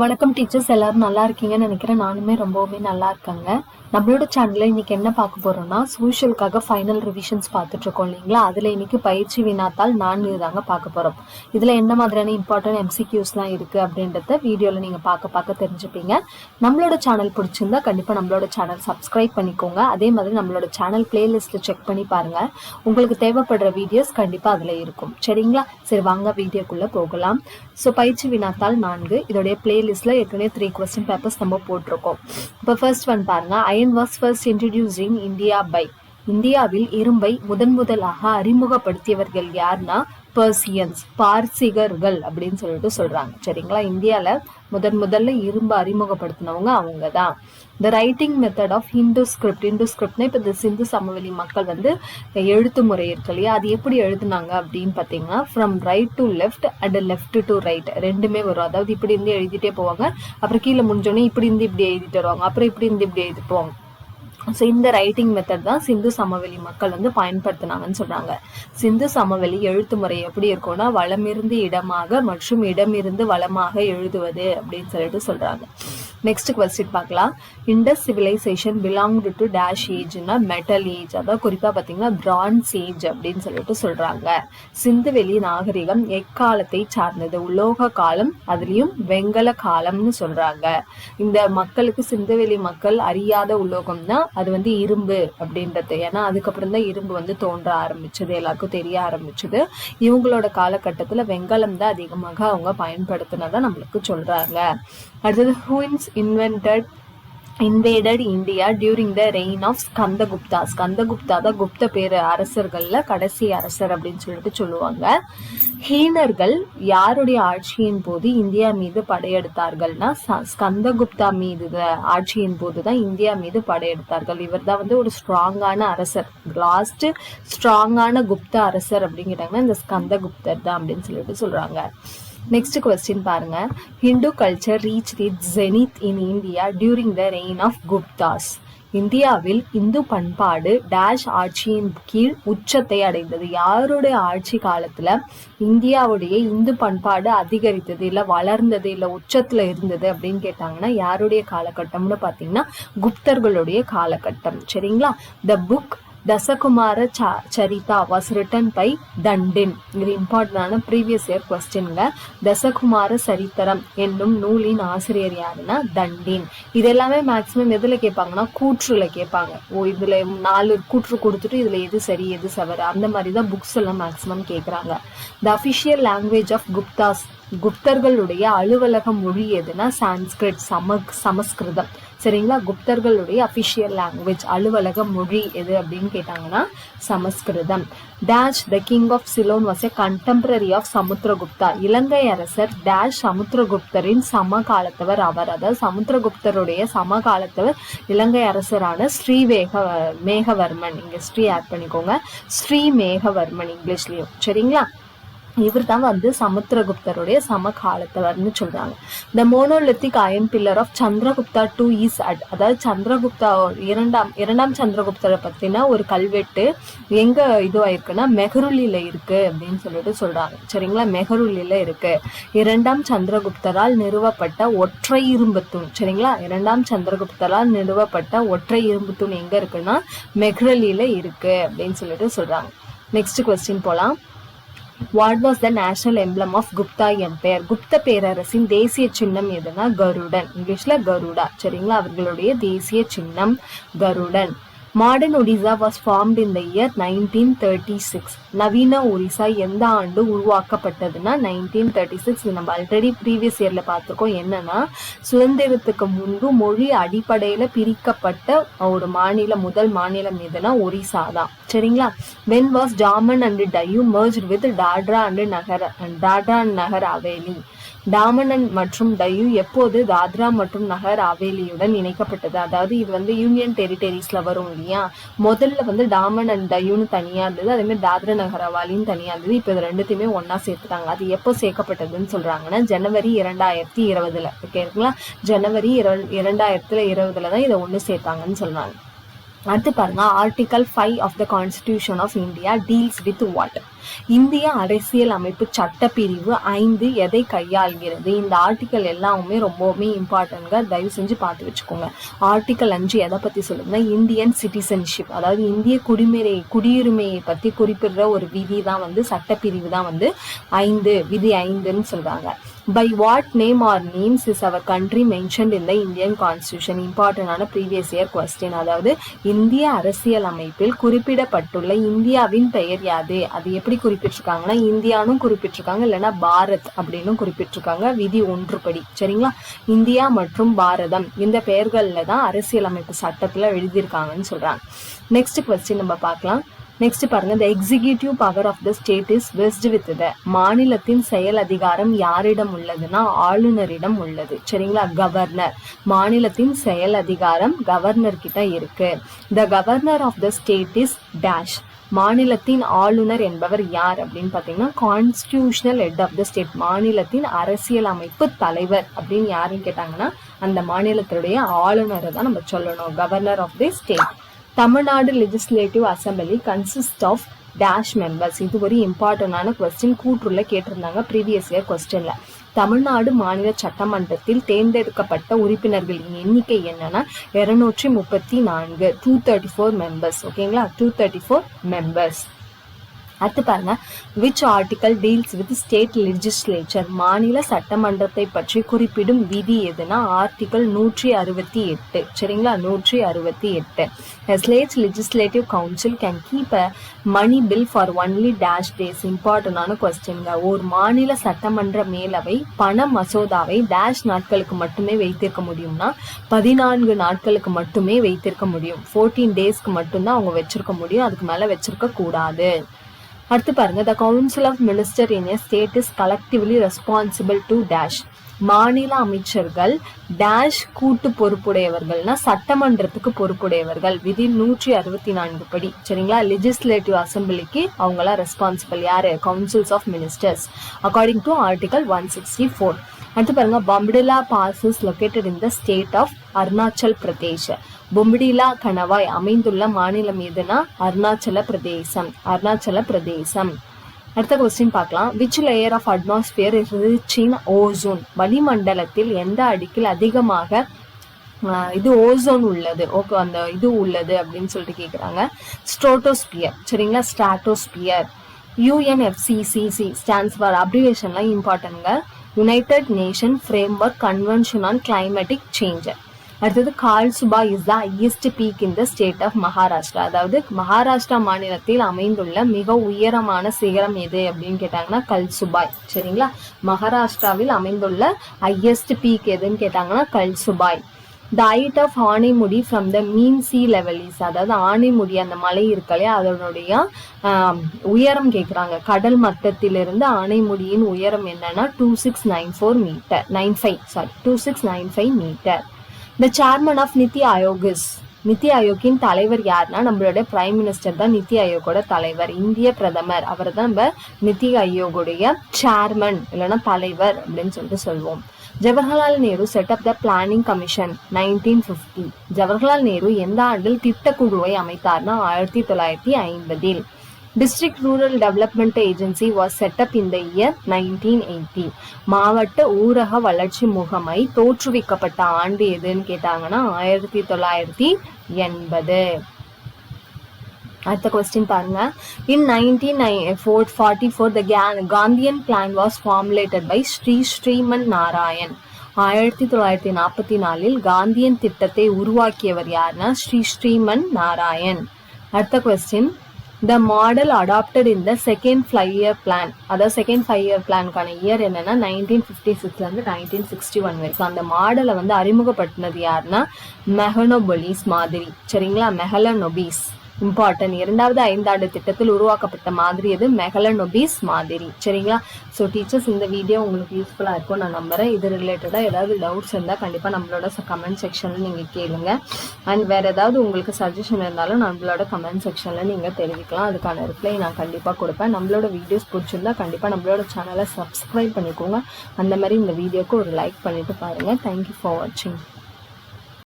வணக்கம் டீச்சர்ஸ், எல்லாரும் நல்லா இருக்கீங்கன்னு நினைக்கிறேன். நானுமே ரொம்பவுமே நல்லா இருக்கேங்க. நம்மளோட சேனல்ல இன்னைக்கு என்ன பார்க்க போறோம்னா, சோஷியலுக்காக ஃபைனல் ரிவிஷன்ஸ் பார்த்துட்டு இருக்கோம் இல்லைங்களா? அதுல இன்னைக்கு பயிற்சி வினாத்தாள் 4 தாங்க பார்க்க போறோம். இதுல என்ன மாதிரியான இம்பார்ட்டன்ட் எம்சிக்யூஸ்லாம் இருக்கு அப்படின்றத வீடியோல நீங்க பார்க்க தெரிஞ்சுப்பீங்க. நம்மளோட சேனல் பிடிச்சிருந்தா கண்டிப்பா நம்மளோட சேனல் சப்ஸ்கிரைப் பண்ணிக்கோங்க. அதே மாதிரி நம்மளோட சேனல் பிளேலிஸ்ட்ல செக் பண்ணி பாருங்க. உங்களுக்கு தேவைப்படுற வீடியோஸ் கண்டிப்பா அதுல இருக்கும். சரிங்களா? சரி, வாங்க வீடியோக்குள்ள போகலாம். ஸோ பயிற்சி வினாத்தாள் 4 இதோடைய பிளேலிஸ்ட்ல ஏற்கனவே 3 கொஸ்டின் பேப்பர்ஸ் நம்ம போட்டிருக்கோம். இப்போ ஃபர்ஸ்ட் ஒன் பாருங்க. Iron was first introduced in India by. இந்தியாவில் இரும்பை முதலாக அறிமுகப்படுத்தியவர்கள் யாருன்னா பர்சியன்ஸ், பார்சிகர்கள் அப்படின்னு சொல்றாங்க. சரிங்களா? இந்தியால முதல்ல இரும்பு அறிமுகப்படுத்தினவங்க அவங்க தான். The writing method of Hindu ஸ்கிரிப்ட்னா இப்போ இந்த சிந்து சமவெளி மக்கள் எழுத்து முறை இருக்கு இல்லையா, அது எப்படி எழுதுனாங்க அப்படின்னு பார்த்தீங்கன்னா from right to left and left to right ரெண்டுமே வரும். அதாவது இப்படி இருந்து எழுதிட்டே போவாங்க, அப்புறம் கீழே முடிஞ்சோடனே இப்படி இருந்து இப்படி எழுதிட்டு வருவாங்க, அப்புறம் இப்படி இருந்து இப்படி எழுதிட்டு போவாங்க. ஸோ இந்த ரைட்டிங் மெத்தட் தான் சிந்து சமவெளி மக்கள் பயன்படுத்தினாங்கன்னு சொல்றாங்க. சிந்து சமவெளி எழுத்து முறை எப்படி இருக்கும்னா வளமிருந்து இடமாக மற்றும் இடமிருந்து வளமாக எழுதுவது அப்படின்னு சொல்றாங்க. நெக்ஸ்ட் கொஸ்டின் பார்க்கலாம். Indus civilisation belonged to dash ஏஜ்னா மெட்டல் ஏஜ், அதாவது குறிப்பா பாத்தீங்கன்னா பிரான்ஸ் ஏஜ் அப்படின்னு சொல்றாங்க. சிந்துவெளி நாகரிகம் எக்காலத்தை சார்ந்தது? உலோக காலம், அதுலயும் வெங்கல காலம்னு சொல்றாங்க. இந்த மக்களுக்கு சிந்துவெளி மக்கள் அறியாத உலோகம்னா அது இரும்பு அப்படின்றது. ஏன்னா அதுக்கப்புறம் தான் இரும்பு தோன்ற ஆரம்பிச்சது, எல்லாருக்கும் தெரிய ஆரம்பிச்சது. இவங்களோட காலகட்டத்துல வெங்கலம் தான் அதிகமாக அவங்க பயன்படுத்தினதா நம்மளுக்கு சொல்றாங்க. அடுத்தது ஹூயின்ஸ் invaded India during the reign of Skandagupta. Skandagupta தான் குப்த பேரு அரசர்கள்ல கடைசி அரசர் அப்படின்னு சொல்லுவாங்க. ஹீனர்கள் யாருடைய ஆட்சியின் போது இந்தியா மீது படையெடுத்தார்கள்னா ஸ்கந்தகுப்தா மீது ஆட்சியின் போதுதான் இந்தியா மீது படையெடுத்தார்கள். இவர் தான் ஒரு ஸ்ட்ராங்கான அரசர், லாஸ்ட் ஸ்ட்ராங்கான குப்த அரசர் அப்படிங்கிறாங்கன்னா இந்த ஸ்கந்தகுப்தர் தான் அப்படின்னு சொல்றாங்க. நெக்ஸ்ட் கொஸ்டின் பாருங்க. Hindu culture reach its zenith in India during the reign of Guptas. இந்தியாவில் இந்து பண்பாடு டேஷ் ஆட்சியின் கீழ் உச்சத்தை அடைந்தது? யாருடைய ஆட்சி காலத்துல இந்தியாவுடைய இந்து பண்பாடு அதிகரித்தது, இல்ல வளர்ந்தது, இல்ல உச்சத்துல இருந்தது அப்படின்னு கேட்டாங்கன்னா யாருடைய காலகட்டம்னு பாத்தீங்கன்னா குப்தர்களுடைய காலகட்டம். சரிங்களா? The book Dasakumara Charita was written by Dandin. இது இம்பார்ட்டன்டான ப்ரீவியஸ் இயர் கொஸ்டின்ங்க. தசகுமார சரித்திரம் என்னும் நூலின் ஆசிரியர் யாருன்னா தண்டின். இது எல்லாமே மேக்சிமம் எதுல கேட்பாங்கன்னா கூற்றுல கேட்பாங்க. இதுல 4 கூற்று கொடுத்துட்டு இதுல எது சரி எது சவறு அந்த மாதிரிதான் புக்ஸ் எல்லாம் மேக்சிமம் கேட்கறாங்க. த அபிஷியல் லாங்குவேஜ் ஆஃப் குப்தாஸ். குப்தர்களுடைய அலுவலக மொழி எதுனா சான்ஸ்கிரிட், சமஸ்கிருதம். சரிங்களா? குப்தர்களுடைய அபிஷியல் லாங்குவேஜ் அலுவலக மொழி எது அப்படின்னு கேட்டாங்கன்னா Samskritam. Dash the king of Ceylon was a contemporary of Samudragupta. Ilangai அரசர் டேஷ் சமுத்திரகுப்தரின் சமகாலத்தவர் அவர். அதாவது சமுத்திரகுப்தருடைய சமகாலத்தவர் இலங்கை அரசரான மேகவர்மன். இங்க ஸ்ரீ ஆட் பண்ணிக்கோங்க, ஸ்ரீ மேகவர்மன் இங்கிலீஷ்லயும். சரிங்களா? இவர் தான் சமுத்திரகுப்தருடைய சமகாலத்தவர்னு சொல்றாங்க. The monolithic iron pillar of Chandragupta 2 is at. அதாவது சந்திரகுப்தா இரண்டாம் சந்திரகுப்தரை பத்தின ஒரு கல்வெட்டு எங்க இதுவாயிருக்குன்னா மெஹருலில இருக்கு அப்படின்னு சொல்றாங்க. சரிங்களா? மெஹருலில இருக்கு. இரண்டாம் சந்திரகுப்தரால் நிறுவப்பட்ட ஒற்றை இரும்பு தூண். சரிங்களா? இரண்டாம் சந்திரகுப்தரால் நிறுவப்பட்ட ஒற்றை இரும்பு தூண் எங்க இருக்குன்னா மெஹ்ரலில இருக்கு அப்படின்னு சொல்றாங்க. நெக்ஸ்ட் கொஸ்டின் போலாம். What was the national emblem of Gupta Empire? Gupta பேரரசின் தேசிய சின்னம் எதுனா கருடன். இங்கிலீஷ்ல கருடா. சரிங்களா? அவர்களுடைய தேசிய சின்னம் கருடன். Modern Odisha was formed in the year 1936. நவீன ஒரிசா எந்த ஆண்டு உருவாக்கப்பட்டதுன்னா 1936. இது நம்ம ஆல்ரெடி ப்ரீவியஸ் இயர்ல பார்த்துருக்கோம். என்னன்னா சுதந்திரத்துக்கு முன்பு மொழி அடிப்படையில பிரிக்கப்பட்ட ஒரு முதல் மாநிலம் எதுனா ஒரிசா தான். சரிங்களா? When was Daman and Diu merged with Dadra and Nagar Haveli. Daman மற்றும் டையூ எப்போது தாத்ரா மற்றும் நகர் ஹவேலியுடன் இணைக்கப்பட்டது? அதாவது இது யூனியன் டெரிட்டரிஸ்ல வரும் இல்லையா? முதல்ல டாமன் அண்ட் டையூன்னு தனியா இருந்தது, அதே மாதிரி தாத்ரா நகர் ஹவேலின்னு தனியா இருந்தது. இப்போ இது ரெண்டுத்தையுமே ஒன்னா சேர்த்துட்டாங்க. அது எப்போ சேர்க்கப்பட்டதுன்னு சொல்றாங்கன்னா ஜனவரி 2020. ஓகேங்களா? ஜனவரி 2020 தான் இதை ஒண்ணு சேர்த்தாங்கன்னு சொல்றாங்க. அடுத்து பாருங்க. Article 5 of the constitution of India deals with what? இந்திய அரசியல் அமைப்பு சட்டப்பிரிவு 5 எதை கையாள்கிறது? இந்த ஆர்டிக்கல் எல்லாமே ரொம்பவுமே இம்பார்ட்டன்ட்ங்க, தயவு செஞ்சு பார்த்து வச்சுக்கோங்க. ஆர்டிக்கல் 5 எதை பத்தி சொல்லுதுன்னா இந்தியன் சிட்டிசன்ஷிப், அதாவது இந்திய குடியுரிமையை பத்தி குறிப்பிடுற ஒரு விதி தான் வந்து சட்டப்பிரிவு தான் வந்து 5 விதி 5ன்னு சொல்றாங்க. By what name or names is our country mentioned in the Indian Constitution? இம்பார்ட்டன்டான ப்ரீவியஸ் இயர் கொஸ்டின். அதாவது இந்திய அரசியல் அமைப்பில் குறிப்பிடப்பட்டுள்ள இந்தியாவின் பெயர் யாது? அது எப்படி குறிப்பிட்டிருக்காங்கன்னா இந்தியானும் குறிப்பிட்டிருக்காங்க, இல்லைன்னா பாரத் அப்படின்னு குறிப்பிட்டிருக்காங்க விதி 1 படி. சரிங்களா? இந்தியா மற்றும் பாரதம் இந்த பெயர்கள்ல தான் அரசியல் அமைப்பு சட்டத்துல எழுதியிருக்காங்கன்னு சொல்றாங்க. நெக்ஸ்ட் கொஸ்டின் நம்ம பார்க்கலாம். நெக்ஸ்ட் பாருங்க, the executive power of the state is vested with the. மாநிலத்தின் செயல் அதிகாரம் யாரிடம் உள்ளதுன்னா ஆளுநரிடம் உள்ளது. சரிங்களா? கவர்னர். மாநிலத்தின் செயல் அதிகாரம் கவர்னர் கிட்ட இருக்கு. the governor of the state is dash. மாநிலத்தின் ஆளுநர் என்பவர் யார் அப்படின்னு பாத்தீங்கன்னா constitutional head of the state. மாநிலத்தின் அரசியல் அமைப்பு தலைவர் அப்படின்னு யாருன்னு கேட்டாங்கன்னா அந்த மாநிலத்தினுடைய ஆளுநரை தான் நம்ம சொல்லணும், governor of the state. Tamil Nadu legislative assembly consist of dash members. இது ஒரு இம்பார்ட்டன்டான கொஸ்டின், கூற்றுல கேட்டிருந்தாங்க ப்ரீவியஸ் இயர் கொஸ்டின்ல. தமிழ்நாடு மாநில சட்டமன்றத்தில் தேர்ந்தெடுக்கப்பட்ட உறுப்பினர்களின் எண்ணிக்கை என்னன்னா 234, 234 மெம்பர்ஸ். ஓகேங்களா? 234 மெம்பர்ஸ். அடுத்து பாருங்க, which article deals with state legislature? மாநில சட்டமன்றத்தை பற்றி குறிப்பிடும் விதி எதுனா ஆர்டிகல் 168. சரிங்களா? 168. A state legislative council can keep a money bill for only dash days. இம்பார்ட்டன்டான கொஸ்டின்ங்க. ஒரு மாநில சட்டமன்ற மேலவை பண மசோதாவை டேஷ் நாட்களுக்கு மட்டுமே வைத்திருக்க முடியும்னா 14 நாட்களுக்கு மட்டுமே வைத்திருக்க முடியும். 14 டேஸ்க்கு மட்டும்தான் அவங்க வச்சிருக்க முடியும், அதுக்கு மேல வச்சிருக்க கூடாது. அடுத்து பாருங்க, the council of minister in a state is collectively responsible to dash. மாநில அமைச்சர்கள் டேஷ் கூட்டு பொறுப்புடையவர்கள்னா சட்டமன்றத்துக்கு பொறுப்புடையவர்கள் விதி 164 படி. சரிங்களா? லெஜிஸ்லேட்டிவ் அசம்பிளிக்கு அவங்களாம் ரெஸ்பான்சிபிள் யாரு? Councils of ministers according to article 164. அடுத்து பாருங்க, Bomdila pass is located in the state of Arunachal Pradesh. Bomdila கணவாய் அமைந்துள்ள மாநிலம் எதுனா அருணாச்சல பிரதேசம். அருணாச்சல பிரதேசம். அடுத்த கொஸ்டின் பார்க்கலாம். Which layer of atmosphere is rich in ozone? வளிமண்டலத்தில் எந்த அடுக்கில் அதிகமாக இது ஓசோன் உள்ளது, ஓகே அந்த இது உள்ளது அப்படின்னு சொல்லிட்டு கேட்குறாங்க. ஸ்ட்ரோட்டோஸ்பியர். சரிங்களா? ஸ்ட்ராட்டோஸ்பியர். UNFCCC ஸ்டாண்ட்ஸ் ஃபார் அப்ரிவேஷன்லாம் இம்பார்ட்டன்ட்ங்க. United nation framework convention on climatic change. அடுத்தது Kalsubai is the highest peak in the state of Maharashtra. அதாவது மகாராஷ்டிரா மாநிலத்தில் அமைந்துள்ள மிக உயரமான சிகரம் எது அப்படின்னு கேட்டாங்கன்னா கல்சுபாய். சரிங்களா? மகாராஷ்டிராவில் அமைந்துள்ள ஹையஸ்ட் பீக் எதுன்னு கேட்டாங்கன்னா Kalsubai. The height of Anamudi from the mean sea level is. அதாவது ஆனைமுடி அந்த மலை இருக்கலையா அதனுடைய உயரம் கேட்குறாங்க. கடல் மட்டத்திலிருந்து ஆனைமுடியின் உயரம் என்னன்னா 2695 metre. 2695 metre. The chairman of NITI Aayog is. NITI ஆயோக்கின் தலைவர் யாருன்னா நம்மளோட பிரைம் மினிஸ்டர் தான் நித்தி ஆயோகோட தலைவர், இந்திய பிரதமர். அவர் தான் நம்ம நித்தி ஆயோகுடைய சேர்மன் இல்லைன்னா தலைவர் அப்படின்னு சொல்லிட்டு சொல்லுவோம். ஜவஹர்லால் நேரு செட் அப் த பிளானிங் கமிஷன் 1950. ஜவஹர்லால் நேரு எந்த ஆண்டில் திட்டக்குழுவை அமைத்தார்னா 1950. District Rural Development Agency was set up in the year 1980. மாவட்ட ஊரக வளர்ச்சி முகமை தோற்றுவிக்கப்பட்ட ஆண்டு எதுன்னு கேட்டாங்கன்னா 1980. அடுத்த கொஸ்டின் பாருங்க. In 1944 the Gandhian plan was formulated by Shriman Narayan. 1944 Gandhian திட்டத்தை உருவாக்கியவர் யாருன்னா ஸ்ரீமன் நாராயண். அடுத்த question, the model adopted in the second 5-year plan. அதாவது செகண்ட் 5-year பிளான்கான இயர் என்னன்னா 1956 இருந்து 1961 வரைக்கும். அந்த மாடலை வந்து அறிமுகப்படுத்தினது யாருன்னா மெஹலனோபிஸ் மாதிரி. சரிங்களா? மெஹலனோபிஸ் இம்பார்ட்டன்ட். 2வது 5ஆண்டு திட்டத்தில் உருவாக்கப்பட்ட மாதிரி எது? மெஹலனோபிஸ் மாதிரி. சரிங்களா? ஸோ டீச்சர்ஸ், இந்த வீடியோ உங்களுக்கு யூஸ்ஃபுல்லாக இருக்கும் நான் நம்புறேன். இது ரிலேட்டடாக ஏதாவது டவுட்ஸ் இருந்தால் கண்டிப்பாக நம்மளோட கமெண்ட் செக்ஷனில் நீங்கள் கேளுங்க. அண்ட் வேறு ஏதாவது உங்களுக்கு சஜஷன் இருந்தாலும் நம்மளோட கமெண்ட் செக்ஷனில் நீங்கள் தெரிவிக்கலாம். அதுக்கான ரிப்ளை நான் கண்டிப்பாக கொடுப்பேன். நம்மளோட வீடியோஸ் பிடிச்சிருந்தா கண்டிப்பாக நம்மளோட சேனலை சப்ஸ்கிரைப் பண்ணிக்கோங்க. அந்த மாதிரி இந்த வீடியோக்கு ஒரு லைக் பண்ணிவிட்டு பாருங்கள். தேங்க்யூ ஃபார் வாட்சிங்.